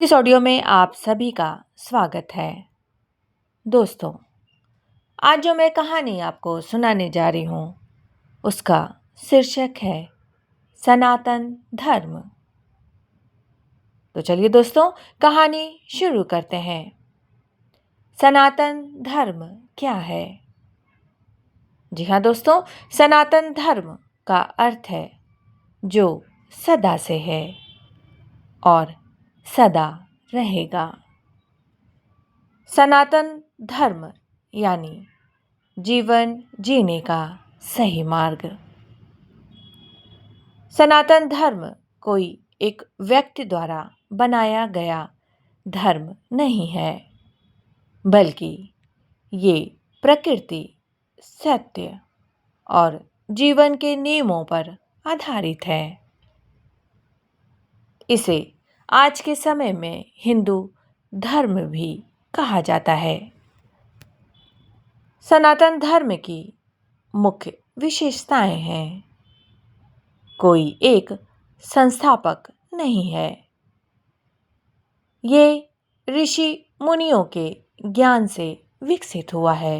इस ऑडियो में आप सभी का स्वागत है। दोस्तों, आज जो मैं कहानी आपको सुनाने जा रही हूँ, उसका शीर्षक है सनातन धर्म। तो चलिए दोस्तों, कहानी शुरू करते हैं। सनातन धर्म क्या है? जी हाँ दोस्तों, सनातन धर्म का अर्थ है जो सदा से है और सदा रहेगा। सनातन धर्म यानी जीवन जीने का सही मार्ग। सनातन धर्म कोई एक व्यक्ति द्वारा बनाया गया धर्म नहीं है, बल्कि ये प्रकृति, सत्य और जीवन के नियमों पर आधारित है। इसे आज के समय में हिंदू धर्म भी कहा जाता है। सनातन धर्म की मुख्य विशेषताएं हैं। कोई एक संस्थापक नहीं है। ये ऋषि मुनियों के ज्ञान से विकसित हुआ है।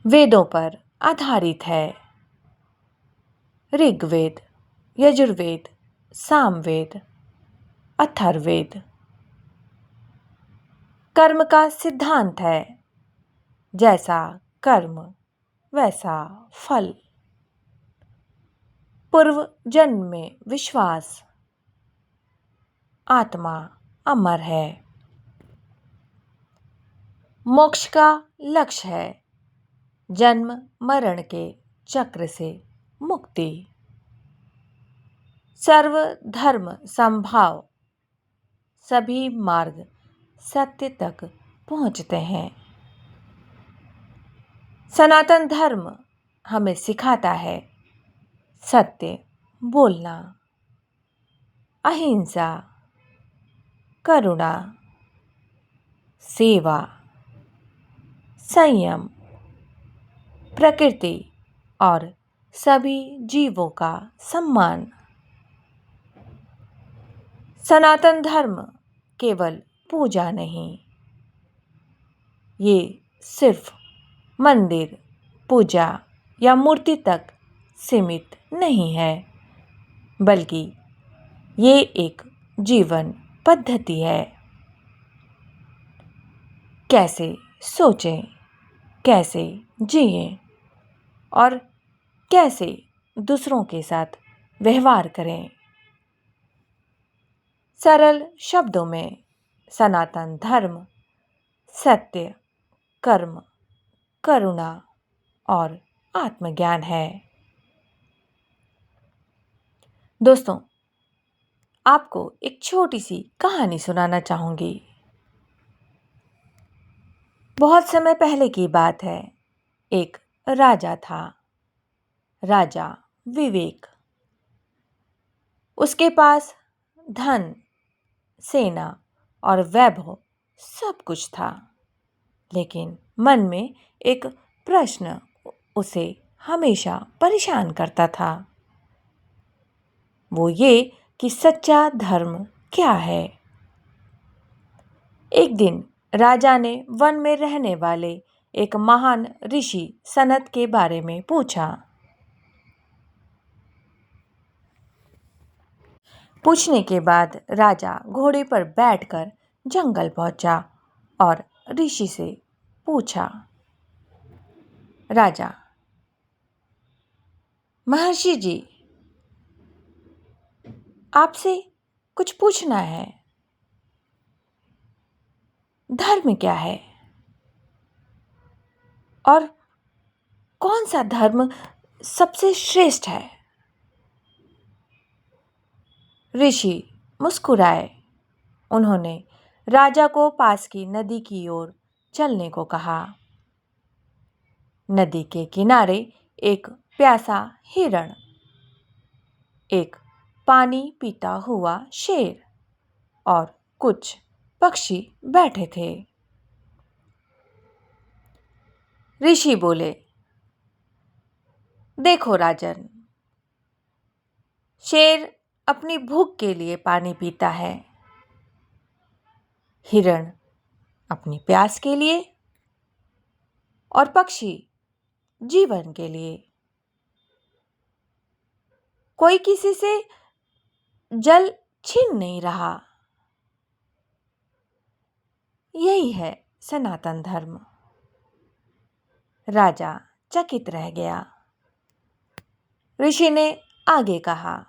वेदों पर आधारित है। ऋग्वेद, यजुर्वेद, सामवेद, अथर्ववेद। कर्म का सिद्धांत है, जैसा कर्म वैसा फल। पूर्व जन्म में विश्वास, आत्मा अमर है। मोक्ष का लक्ष्य है जन्म मरण के चक्र से मुक्ति। सर्व धर्म संभाव, सभी मार्ग सत्य तक पहुंचते हैं। सनातन धर्म हमें सिखाता है सत्य बोलना, अहिंसा, करुणा, सेवा, संयम, प्रकृति और सभी जीवों का सम्मान। सनातन धर्म केवल पूजा नहीं, ये सिर्फ मंदिर, पूजा या मूर्ति तक सीमित नहीं है, बल्कि ये एक जीवन पद्धति है। कैसे सोचें, कैसे जिएं और कैसे दूसरों के साथ व्यवहार करें। सरल शब्दों में सनातन धर्म सत्य, कर्म, करुणा और आत्मज्ञान है। दोस्तों, आपको एक छोटी सी कहानी सुनाना चाहूंगी। बहुत समय पहले की बात है। एक राजा था, राजा विवेक। उसके पास धन, सेना और वैभव सब कुछ था, लेकिन मन में एक प्रश्न उसे हमेशा परेशान करता था। वो ये कि सच्चा धर्म क्या है। एक दिन राजा ने वन में रहने वाले एक महान ऋषि सनत के बारे में पूछा। पूछने के बाद राजा घोड़े पर बैठकर जंगल पहुंचा और ऋषि से पूछा। राजा, महर्षि जी, आपसे कुछ पूछना है। धर्म क्या है और कौन सा धर्म सबसे श्रेष्ठ है? ऋषि मुस्कुराए। उन्होंने राजा को पास की नदी की ओर चलने को कहा। नदी के किनारे एक प्यासा हिरण, एक पानी पीता हुआ शेर और कुछ पक्षी बैठे थे। ऋषि बोले, देखो राजन, शेर अपनी भूख के लिए पानी पीता है, हिरण अपनी प्यास के लिए और पक्षी जीवन के लिए। कोई किसी से जल छीन नहीं रहा। यही है सनातन धर्म। राजा चकित रह गया। ऋषि ने आगे कहा,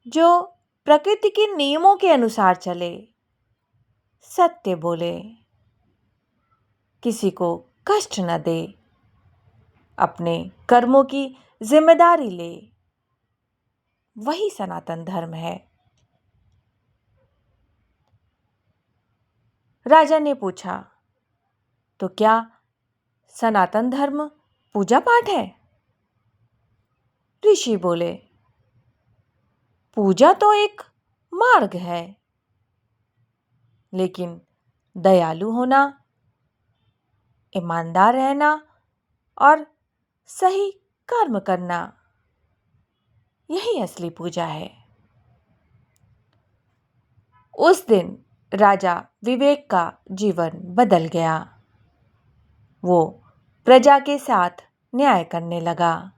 जो प्रकृति के नियमों के अनुसार चले, सत्य बोले, किसी को कष्ट न दे, अपने कर्मों की जिम्मेदारी ले, वही सनातन धर्म है। राजा ने पूछा, तो क्या सनातन धर्म पूजा पाठ है? ऋषि बोले, पूजा तो एक मार्ग है, लेकिन दयालु होना, ईमानदार रहना और सही कर्म करना, यही असली पूजा है। उस दिन राजा विवेक का जीवन बदल गया। वो प्रजा के साथ न्याय करने लगा,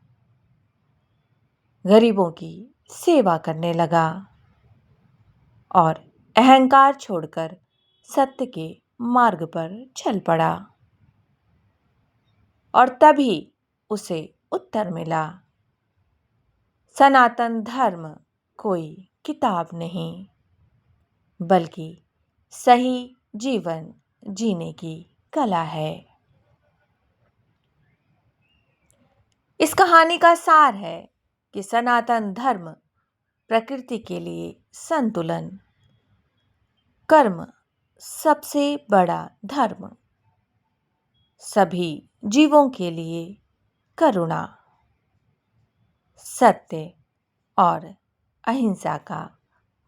गरीबों की सेवा करने लगा और अहंकार छोड़कर सत्य के मार्ग पर चल पड़ा। और तभी उसे उत्तर मिला, सनातन धर्म कोई किताब नहीं, बल्कि सही जीवन जीने की कला है। इस कहानी का सार है कि सनातन धर्म प्रकृति के लिए संतुलन, कर्म सबसे बड़ा धर्म, सभी जीवों के लिए करुणा, सत्य और अहिंसा का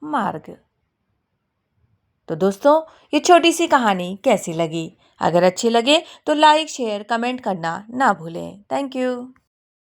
मार्ग। तो दोस्तों, ये छोटी सी कहानी कैसी लगी? अगर अच्छी लगे तो लाइक, शेयर, कमेंट करना ना भूलें। Thank you.